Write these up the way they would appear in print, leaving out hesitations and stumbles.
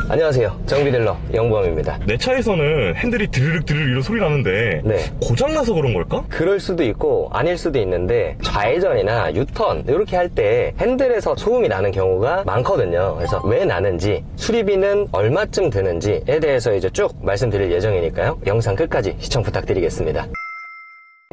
안녕하세요, 정비딜러 영범입니다. 내 차에서는 핸들이 드르륵 드르륵 이런 소리 나는데 네. 고장나서 그런 걸까? 그럴 수도 있고 아닐 수도 있는데 좌회전이나 유턴 이렇게 할 때 핸들에서 소음이 나는 경우가 많거든요. 그래서 왜 나는지, 수리비는 얼마쯤 드는지에 대해서 이제 쭉 말씀드릴 예정이니까요, 영상 끝까지 시청 부탁드리겠습니다.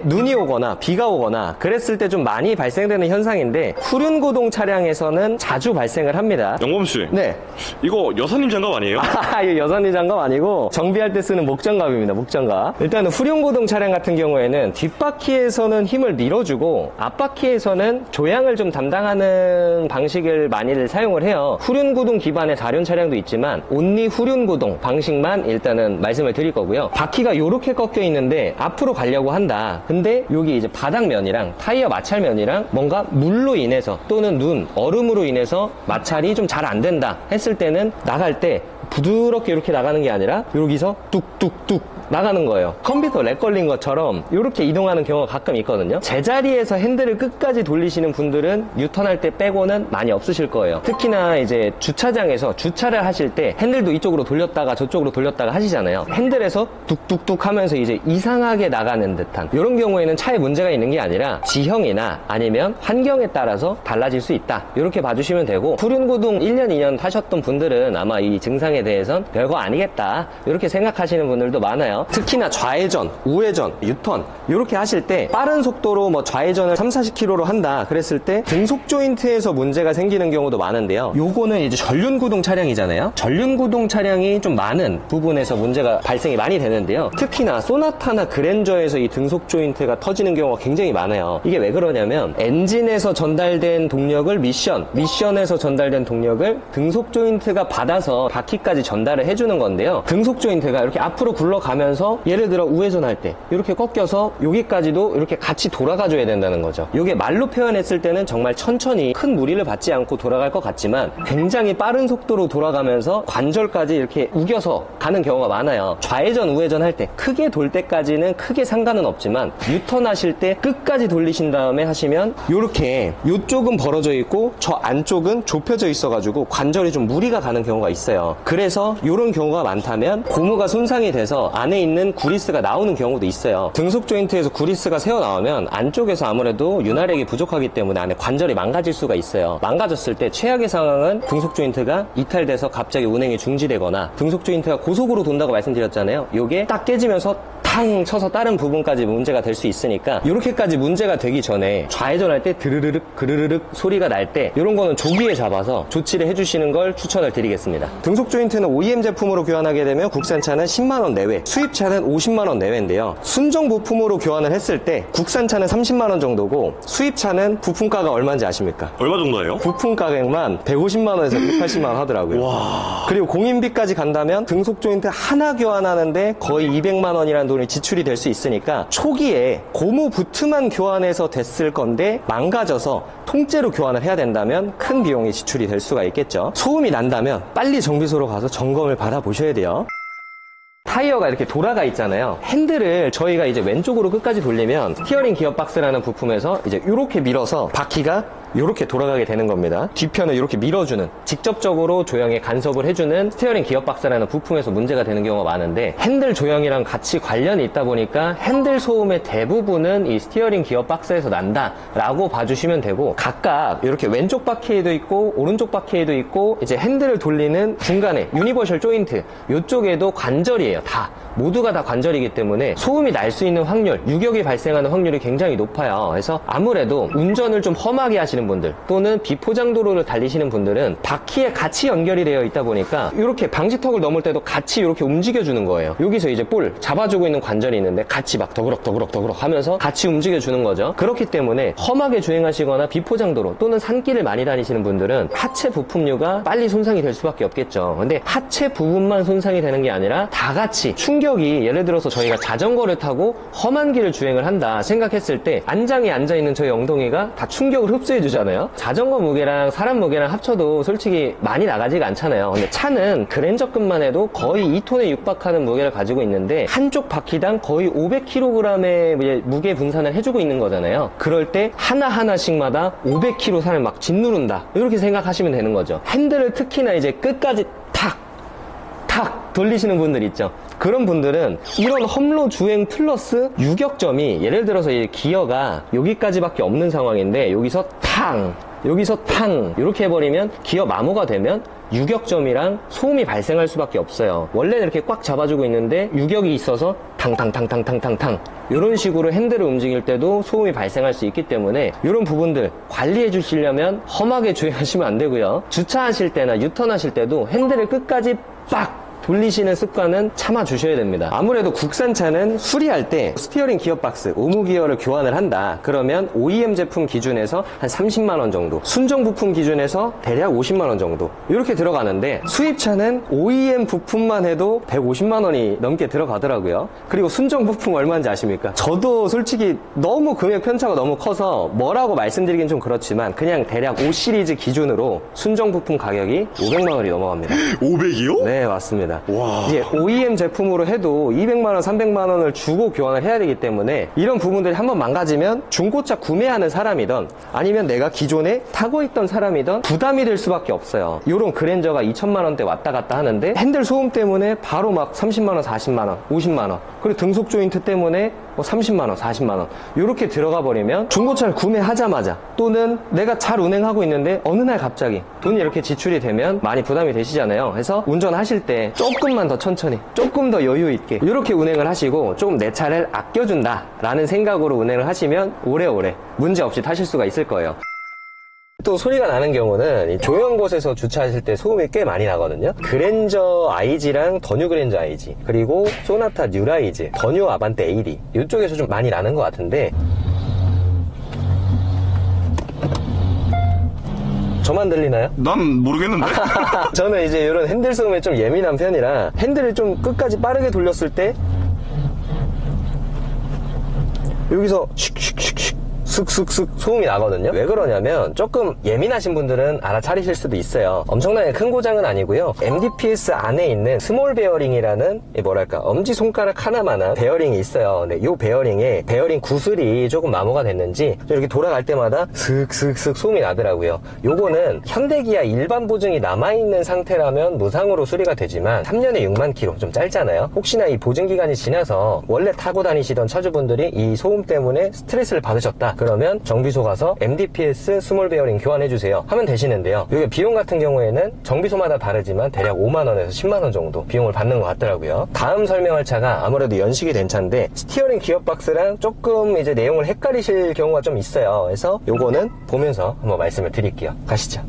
눈이 오거나 비가 오거나 그랬을 때 좀 많이 발생되는 현상인데, 후륜구동 차량에서는 자주 발생을 합니다. 영범씨, 네. 이거 여사님 장갑 아니에요? 이거 여선이 장갑 아니고 정비할 때 쓰는 목장갑입니다. 목장갑. 일단은 후륜구동 차량 같은 경우에는 뒷바퀴에서는 힘을 밀어주고 앞바퀴에서는 조향을 좀 담당하는 방식을 많이들 사용을 해요. 후륜구동 기반의 4륜 차량도 있지만 온리 후륜구동 방식만 일단은 말씀을 드릴 거고요. 바퀴가 이렇게 꺾여 있는데 앞으로 가려고 한다. 근데 여기 이제 바닥면이랑 타이어 마찰면이랑 뭔가 물로 인해서 또는 눈, 얼음으로 인해서 마찰이 좀 잘 안 된다 했을 때는 나갈 때 부드럽게 이렇게 나가는 게 아니라 여기서 뚝뚝뚝 나가는 거예요. 컴퓨터 렉 걸린 것처럼 이렇게 이동하는 경우가 가끔 있거든요. 제자리에서 핸들을 끝까지 돌리시는 분들은 유턴할 때 빼고는 많이 없으실 거예요. 특히나 이제 주차장에서 주차를 하실 때 핸들도 이쪽으로 돌렸다가 저쪽으로 돌렸다가 하시잖아요. 핸들에서 뚝뚝뚝 하면서 이제 이상하게 나가는 듯한, 이런 경우에는 차에 문제가 있는 게 아니라 지형이나 아니면 환경에 따라서 달라질 수 있다, 이렇게 봐주시면 되고, 후륜구동 1년 2년 타셨던 분들은 아마 이 증상에 대해선 별거 아니겠다 이렇게 생각하시는 분들도 많아요. 특히나 좌회전, 우회전, 유턴 이렇게 하실 때 빠른 속도로 뭐 좌회전을 30-40km로 한다 그랬을 때 등속 조인트에서 문제가 생기는 경우도 많은데요. 요거는 이제 전륜구동 차량이잖아요. 전륜구동 차량이 좀 많은 부분에서 문제가 발생이 많이 되는데요. 특히나 소나타나 그랜저에서 이 등속 조인트가 터지는 경우가 굉장히 많아요. 이게 왜 그러냐면 엔진에서 전달된 동력을 미션에서 전달된 동력을 등속 조인트가 받아서 바퀴까지 전달을 해주는 건데요. 등속 조인트가 이렇게 앞으로 굴러가면서 예를 들어 우회전할 때 이렇게 꺾여서 여기까지도 이렇게 같이 돌아가 줘야 된다는 거죠. 이게 말로 표현했을 때는 정말 천천히 큰 무리를 받지 않고 돌아갈 것 같지만 굉장히 빠른 속도로 돌아가면서 관절까지 이렇게 우겨서 가는 경우가 많아요. 좌회전 우회전 할 때 크게 돌 때까지는 크게 상관은 없지만 유턴 하실 때 끝까지 돌리신 다음에 하시면 이렇게 이쪽은 벌어져 있고 저 안쪽은 좁혀져 있어 가지고 관절이 좀 무리가 가는 경우가 있어요. 그래서 이런 경우가 많다면 고무가 손상이 돼서 안에 있는 구리스가 나오는 경우도 있어요. 등속 조인트에서 구리스가 새어 나오면 안쪽에서 아무래도 윤활액이 부족하기 때문에 안에 관절이 망가질 수가 있어요. 망가졌을 때 최악의 상황은 등속 조인트가 이탈돼서 갑자기 운행이 중지되거나, 등속 조인트가 고속으로 돈다고 말씀드렸잖아요. 요게 딱 깨지면서 탕 쳐서 다른 부분까지 문제가 될 수 있으니까, 이렇게까지 문제가 되기 전에 좌회전할 때 드르르륵 그르르륵 소리가 날 때 이런 거는 조기에 잡아서 조치를 해주시는 걸 추천을 드리겠습니다. 등속 조인트는 OEM 제품으로 교환하게 되면 국산차는 10만원 내외, 수입차는 50만원 내외인데요. 순정 부품으로 교환을 했을 때 국산차는 30만원 정도고 수입차는 부품가가 얼마인지 아십니까? 얼마 정도예요? 부품 가격만 150만원에서 180만원 하더라고요. 와. 그리고 공인비까지 간다면 등속 조인트 하나 교환하는데 거의 200만원이라는 돈이 지출이 될 수 있으니까 초기에 고무 부트만 교환해서 됐을 건데 망가져서 통째로 교환을 해야 된다면 큰 비용이 지출이 될 수가 있겠죠. 소음이 난다면 빨리 정비소로 가서 점검을 받아보셔야 돼요. 타이어가 이렇게 돌아가 있잖아요. 핸들을 저희가 이제 왼쪽으로 끝까지 돌리면 스티어링 기어박스라는 부품에서 이제 이렇게 밀어서 바퀴가 이렇게 돌아가게 되는 겁니다. 뒤편을 이렇게 밀어주는, 직접적으로 조향에 간섭을 해주는 스티어링 기어박스라는 부품에서 문제가 되는 경우가 많은데, 핸들 조향이랑 같이 관련이 있다 보니까 핸들 소음의 대부분은 이 스티어링 기어박스에서 난다라고 봐주시면 되고, 각각 이렇게 왼쪽 바퀴에도 있고 오른쪽 바퀴에도 있고 이제 핸들을 돌리는 중간에 유니버셜 조인트 이쪽에도 관절이에요. 다 모두가 다 관절이기 때문에 소음이 날 수 있는 확률, 유격이 발생하는 확률이 굉장히 높아요. 그래서 아무래도 운전을 좀 험하게 하시는 분들 또는 비포장도로를 달리시는 분들은 바퀴에 같이 연결이 되어 있다 보니까 이렇게 방지턱을 넘을 때도 같이 이렇게 움직여주는 거예요. 여기서 이제 볼 잡아주고 있는 관절이 있는데 같이 막 더그럭 하면서 같이 움직여주는 거죠. 그렇기 때문에 험하게 주행하시거나 비포장도로 또는 산길을 많이 다니시는 분들은 하체 부품류가 빨리 손상이 될 수밖에 없겠죠. 근데 하체 부분만 손상이 되는 게 아니라 다 같이 충격이, 예를 들어서 저희가 자전거를 타고 험한 길을 주행을 한다 생각했을 때 안장에 앉아있는 저희 엉덩이가 다 충격을 흡수해주잖아요. 자전거 무게랑 사람 무게랑 합쳐도 솔직히 많이 나가지가 않잖아요. 근데 차는 그랜저급만 해도 거의 2톤에 육박하는 무게를 가지고 있는데 한쪽 바퀴당 거의 500kg의 무게 분산을 해주고 있는 거잖아요. 그럴 때 하나하나씩마다 500kg 산을 막 짓누른다 이렇게 생각하시면 되는 거죠. 핸들을 특히나 이제 끝까지 탁 탁 돌리시는 분들 있죠. 그런 분들은 이런 험로 주행 플러스 유격점이 예를 들어서 이 기어가 여기까지밖에 없는 상황인데 여기서 탕 여기서 탕 이렇게 해버리면 기어 마모가 되면 유격점이랑 소음이 발생할 수밖에 없어요. 원래는 이렇게 꽉 잡아주고 있는데 유격이 있어서 탕탕탕탕탕탕탕 이런 식으로 핸들을 움직일 때도 소음이 발생할 수 있기 때문에 이런 부분들 관리해 주시려면 험하게 주행하시면 안 되고요. 주차하실 때나 유턴하실 때도 핸들을 끝까지 빡 돌리시는 습관은 참아주셔야 됩니다. 아무래도 국산차는 수리할 때 스티어링 기어박스, 오무 기어를 교환을 한다. 그러면 OEM 제품 기준에서 한 30만원 정도, 순정 부품 기준에서 대략 50만원 정도 이렇게 들어가는데 수입차는 OEM 부품만 해도 150만원이 넘게 들어가더라고요. 그리고 순정 부품 얼마인지 아십니까? 저도 솔직히 너무 금액 편차가 너무 커서 뭐라고 말씀드리긴 좀 그렇지만 그냥 대략 5 시리즈 기준으로 순정 부품 가격이 500만원이 넘어갑니다. 500이요? 네, 맞습니다. 와. 이제 OEM 제품으로 해도 200만원, 300만원을 주고 교환을 해야 되기 때문에 이런 부분들이 한번 망가지면 중고차 구매하는 사람이든 아니면 내가 기존에 타고 있던 사람이든 부담이 될 수밖에 없어요. 이런 그랜저가 2천만원대 왔다 갔다 하는데 핸들 소음 때문에 바로 막 30만원, 40만원, 50만원 그리고 등속 조인트 때문에 뭐 30만원, 40만원 이렇게 들어가 버리면 중고차를 구매하자마자 또는 내가 잘 운행하고 있는데 어느 날 갑자기 돈이 이렇게 지출이 되면 많이 부담이 되시잖아요. 그래서 운전하실 때 조금만 더 천천히 조금 더 여유 있게 이렇게 운행을 하시고 조금 내 차를 아껴준다 라는 생각으로 운행을 하시면 오래오래 문제없이 타실 수가 있을 거예요. 또 소리가 나는 경우는 이 조용한 곳에서 주차하실 때 소음이 꽤 많이 나거든요. 그랜저 IG랑 더뉴 그랜저 IG 그리고 소나타 뉴라이즈, 더뉴 아반떼 AD 이쪽에서 좀 많이 나는 것 같은데 저만 들리나요? 난 모르겠는데. 저는 이제 이런 핸들 소음에 좀 예민한 편이라 핸들을 좀 끝까지 빠르게 돌렸을 때 여기서 슉슉슉슉 슥슥슥 소음이 나거든요. 왜 그러냐면 조금 예민하신 분들은 알아차리실 수도 있어요. 엄청나게 큰 고장은 아니고요. MDPS 안에 있는 스몰 베어링이라는 뭐랄까 엄지손가락 하나만한 베어링이 있어요. 근데 이 베어링에 베어링 구슬이 조금 마모가 됐는지 이렇게 돌아갈 때마다 슥슥슥 소음이 나더라고요. 요거는 현대기아 일반 보증이 남아있는 상태라면 무상으로 수리가 되지만 3년에 6만 킬로 좀 짧잖아요. 혹시나 이 보증기간이 지나서 원래 타고 다니시던 차주분들이 이 소음 때문에 스트레스를 받으셨다. 그러면 정비소 가서 MDPS 스몰 베어링 교환해주세요 하면 되시는데요. 이게 비용 같은 경우에는 정비소마다 다르지만 대략 5만원에서 10만원 정도 비용을 받는 것 같더라고요. 다음 설명할 차가 아무래도 연식이 된 차인데 스티어링 기어박스랑 조금 이제 내용을 헷갈리실 경우가 좀 있어요. 그래서 요거는 보면서 한번 말씀을 드릴게요. 가시죠.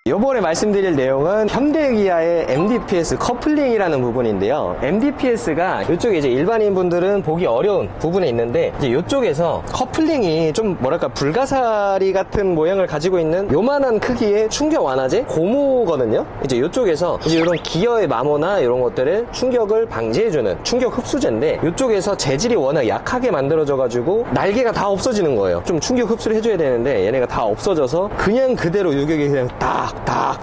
이번에 말씀드릴 내용은 현대기아의 MDPS 커플링이라는 부분인데요. MDPS가 이쪽에 이제 일반인 분들은 보기 어려운 부분에 있는데 이제 이쪽에서 커플링이 좀 뭐랄까 불가사리 같은 모양을 가지고 있는 요만한 크기의 충격 완화제 고무거든요. 이제 이쪽에서 이제 이런 기어의 마모나 이런 것들을 충격을 방지해주는 충격 흡수제인데 이쪽에서 재질이 워낙 약하게 만들어져 가지고 날개가 다 없어지는 거예요. 좀 충격 흡수를 해줘야 되는데 얘네가 다 없어져서 그냥 그대로 유격이 그냥 딱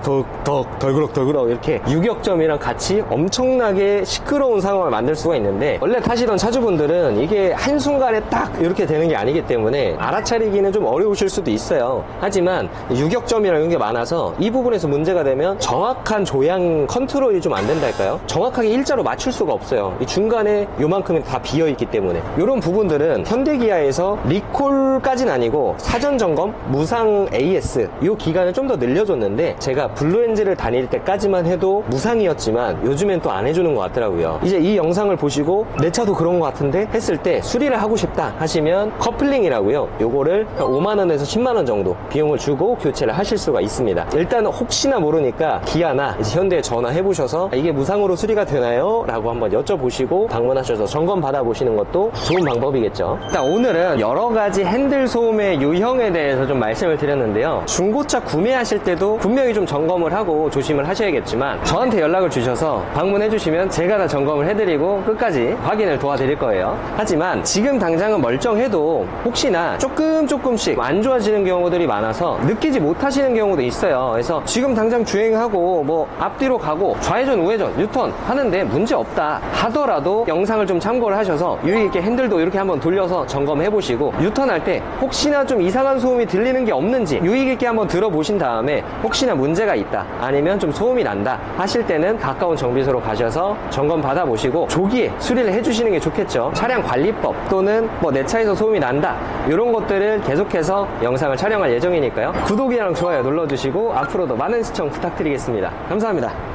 덜그럭 이렇게 유격점이랑 같이 엄청나게 시끄러운 상황을 만들 수가 있는데 원래 타시던 차주분들은 이게 한순간에 딱 이렇게 되는 게 아니기 때문에 알아차리기는 좀 어려우실 수도 있어요. 하지만 유격점이랑 이런 게 많아서 이 부분에서 문제가 되면 정확한 조향 컨트롤이 좀 안 된달까요? 정확하게 일자로 맞출 수가 없어요. 이 중간에 요만큼은 다 비어있기 때문에 이런 부분들은 현대기아에서 리콜까지는 아니고 사전 점검, 무상 AS 이 기간을 좀 더 늘려줬는데 제가 블루엔즈를 다닐 때까지만 해도 무상이었지만 요즘엔 또 안 해주는 것 같더라고요. 이제 이 영상을 보시고 내 차도 그런 것 같은데 했을 때 수리를 하고 싶다 하시면 커플링이라고요. 요거를 5만원에서 10만원 정도 비용을 주고 교체를 하실 수가 있습니다. 일단 혹시나 모르니까 기아나 이제 현대에 전화해 보셔서 이게 무상으로 수리가 되나요? 라고 한번 여쭤보시고 방문하셔서 점검 받아보시는 것도 좋은 방법이겠죠. 일단 오늘은 여러 가지 핸들 소음의 유형에 대해서 좀 말씀을 드렸는데요. 중고차 구매하실 때도 분명히 좀 점검을 하고 조심을 하셔야겠지만 저한테 연락을 주셔서 방문해 주시면 제가 다 점검을 해드리고 끝까지 확인을 도와드릴 거예요. 하지만 지금 당장은 멀쩡해도 혹시나 조금씩 안 좋아지는 경우들이 많아서 느끼지 못하시는 경우도 있어요. 그래서 지금 당장 주행하고 뭐 앞뒤로 가고 좌회전 우회전 유턴 하는데 문제 없다 하더라도 영상을 좀 참고를 하셔서 유의있게 핸들도 이렇게 한번 돌려서 점검해 보시고 유턴할 때 혹시나 좀 이상한 소음이 들리는 게 없는지 유의있게 한번 들어보신 다음에 혹시 혹시나 문제가 있다, 아니면 좀 소음이 난다 하실 때는 가까운 정비소로 가셔서 점검 받아보시고 조기에 수리를 해주시는 게 좋겠죠. 차량 관리법 또는 뭐 내 차에서 소음이 난다, 이런 것들을 계속해서 영상을 촬영할 예정이니까요. 구독이랑 좋아요 눌러주시고 앞으로도 많은 시청 부탁드리겠습니다. 감사합니다.